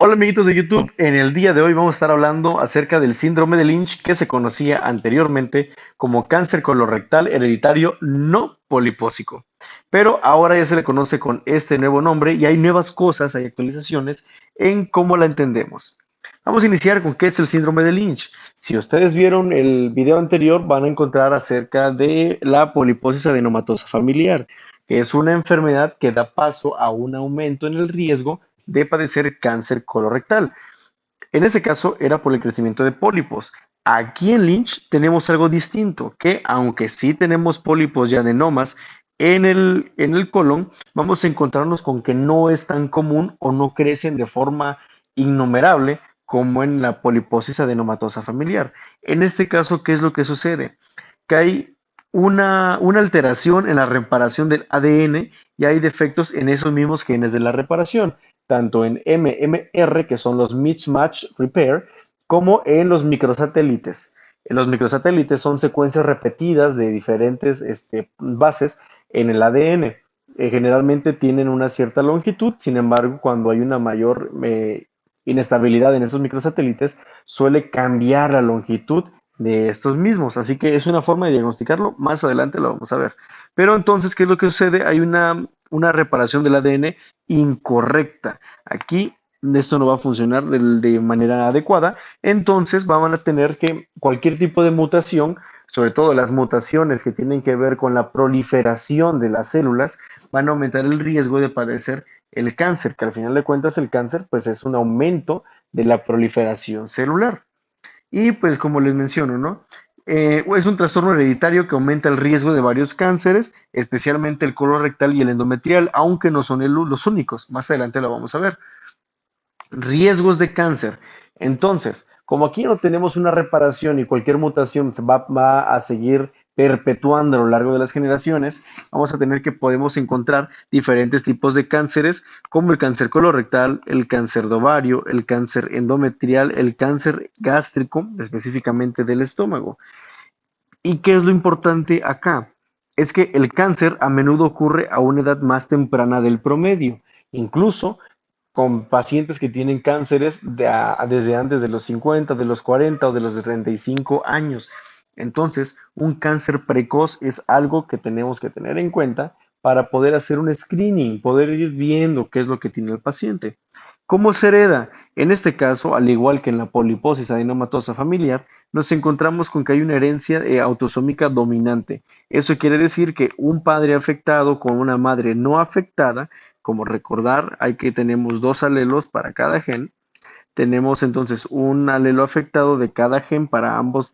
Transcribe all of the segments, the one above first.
Hola amiguitos de YouTube, en el día de hoy vamos a estar hablando acerca del síndrome de Lynch que se conocía anteriormente como cáncer colorectal hereditario no polipósico, pero ahora ya se le conoce con este nuevo nombre y hay nuevas cosas, hay actualizaciones en cómo la entendemos. Vamos a iniciar con qué es el síndrome de Lynch. Si ustedes vieron el video anterior van a encontrar acerca de la poliposis adenomatosa familiar, que es una enfermedad que da paso a un aumento en el riesgo de padecer cáncer colorectal. En ese caso era por el crecimiento de pólipos. Aquí en Lynch tenemos algo distinto, que aunque sí tenemos pólipos y adenomas en el colon, vamos a encontrarnos con que no es tan común o no crecen de forma innumerable como en la poliposis adenomatosa familiar. En este caso, ¿qué es lo que sucede? Que hay una alteración en la reparación del ADN y hay defectos en esos mismos genes de la reparación, tanto en MMR, que son los mismatch repair, como en los microsatélites. En los microsatélites son secuencias repetidas de diferentes bases en el ADN. Generalmente tienen una cierta longitud, sin embargo, cuando hay una mayor inestabilidad en esos microsatélites, suele cambiar la longitud de estos mismos. Así que es una forma de diagnosticarlo. Más adelante lo vamos a ver. Pero entonces, ¿qué es lo que sucede? Hay una reparación del ADN incorrecta. Aquí esto no va a funcionar de manera adecuada. Entonces van a tener que cualquier tipo de mutación, sobre todo las mutaciones que tienen que ver con la proliferación de las células, van a aumentar el riesgo de padecer el cáncer, que al final de cuentas el cáncer pues es un aumento de la proliferación celular. Y pues como les menciono, ¿no? Es un trastorno hereditario que aumenta el riesgo de varios cánceres, especialmente el colorectal y el endometrial, aunque no son los únicos. Más adelante lo vamos a ver. Riesgos de cáncer. Entonces, como aquí no tenemos una reparación y cualquier mutación va a seguir perpetuando a lo largo de las generaciones, vamos a tener que podemos encontrar diferentes tipos de cánceres, como el cáncer colorectal, el cáncer de ovario, el cáncer endometrial, el cáncer gástrico, específicamente del estómago. ¿Y qué es lo importante acá? Es que el cáncer a menudo ocurre a una edad más temprana del promedio. Incluso con pacientes que tienen cánceres desde antes de los 50, de los 40 o de los 35 años. Entonces, un cáncer precoz es algo que tenemos que tener en cuenta para poder hacer un screening, poder ir viendo qué es lo que tiene el paciente. ¿Cómo se hereda? En este caso, al igual que en la poliposis adenomatosa familiar, nos encontramos con que hay una herencia autosómica dominante. Eso quiere decir que un padre afectado con una madre no afectada, como recordar, hay que tenemos dos alelos para cada gen. Tenemos entonces un alelo afectado de cada gen para ambos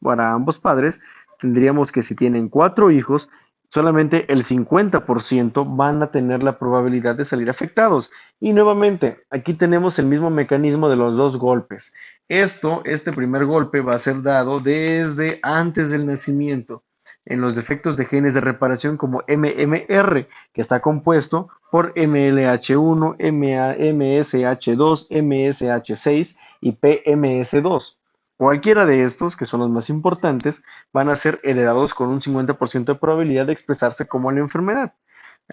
padres. Tendríamos que si tienen cuatro hijos, solamente el 50% van a tener la probabilidad de salir afectados. Y nuevamente, aquí tenemos el mismo mecanismo de los dos golpes. Este primer golpe va a ser dado desde antes del nacimiento en los defectos de genes de reparación como MMR, que está compuesto por MLH1, MSH2, MSH6 y PMS2. Cualquiera de estos, que son los más importantes, van a ser heredados con un 50% de probabilidad de expresarse como la enfermedad.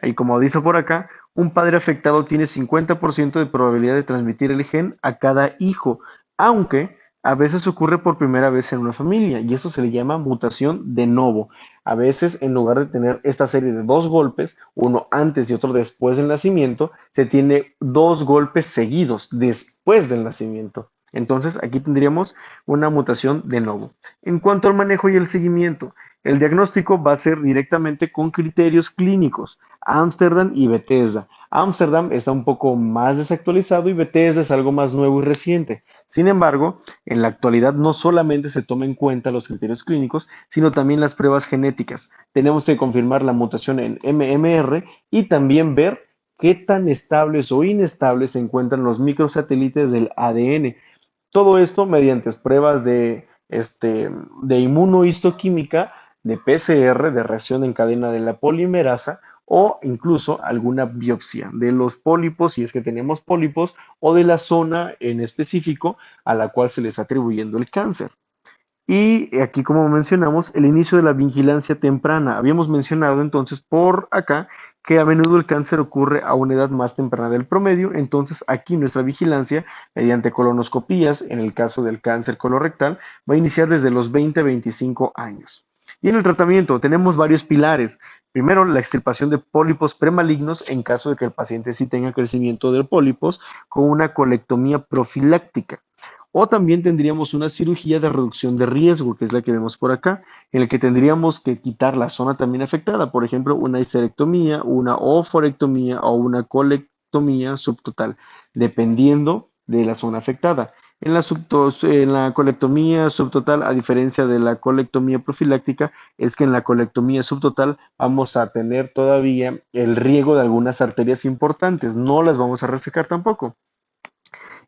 Y como dice por acá, un padre afectado tiene 50% de probabilidad de transmitir el gen a cada hijo, aunque a veces ocurre por primera vez en una familia y eso se le llama mutación de novo. A veces, en lugar de tener esta serie de dos golpes, uno antes y otro después del nacimiento, se tiene dos golpes seguidos después del nacimiento. Entonces, aquí tendríamos una mutación de novo. En cuanto al manejo y el seguimiento, el diagnóstico va a ser directamente con criterios clínicos, Amsterdam y Bethesda. Amsterdam está un poco más desactualizado y Bethesda es algo más nuevo y reciente. Sin embargo, en la actualidad no solamente se toma en cuenta los criterios clínicos, sino también las pruebas genéticas. Tenemos que confirmar la mutación en MMR y también ver qué tan estables o inestables se encuentran los microsatélites del ADN. Todo esto mediante pruebas de inmunohistoquímica, de PCR, de reacción en cadena de la polimerasa, o incluso alguna biopsia de los pólipos, si es que tenemos pólipos, o de la zona en específico a la cual se les está atribuyendo el cáncer. Y aquí, como mencionamos, el inicio de la vigilancia temprana. Habíamos mencionado entonces por acá que a menudo el cáncer ocurre a una edad más temprana del promedio. Entonces, aquí nuestra vigilancia, mediante colonoscopías, en el caso del cáncer colorectal, va a iniciar desde los 20 a 25 años. Y en el tratamiento tenemos varios pilares. Primero, la extirpación de pólipos premalignos en caso de que el paciente sí tenga crecimiento de pólipos con una colectomía profiláctica. O también tendríamos una cirugía de reducción de riesgo, que es la que vemos por acá, en la que tendríamos que quitar la zona también afectada, por ejemplo, una histerectomía, una oforectomía o una colectomía subtotal, dependiendo de la zona afectada. En la colectomía subtotal, a diferencia de la colectomía profiláctica, es que en la colectomía subtotal vamos a tener todavía el riego de algunas arterias importantes, no las vamos a resecar tampoco.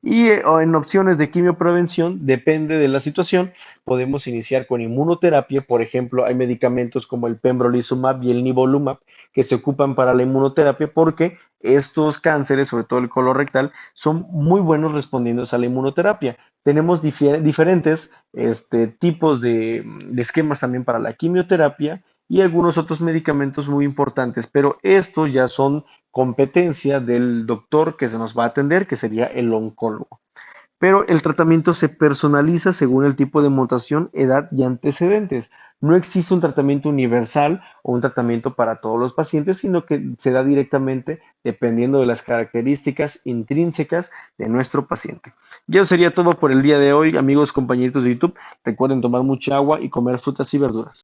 Y o en opciones de quimioprevención, depende de la situación, podemos iniciar con inmunoterapia. Por ejemplo, hay medicamentos como el pembrolizumab y el nivolumab que se ocupan para la inmunoterapia porque estos cánceres, sobre todo el colorectal, son muy buenos respondiendo a la inmunoterapia. Tenemos diferentes tipos de esquemas también para la quimioterapia y algunos otros medicamentos muy importantes, pero estos ya son competencia del doctor que se nos va a atender, que sería el oncólogo. Pero el tratamiento se personaliza según el tipo de mutación, edad y antecedentes. No existe un tratamiento universal o un tratamiento para todos los pacientes, sino que se da directamente dependiendo de las características intrínsecas de nuestro paciente. Y eso sería todo por el día de hoy, amigos, compañeritos de YouTube. Recuerden tomar mucha agua y comer frutas y verduras.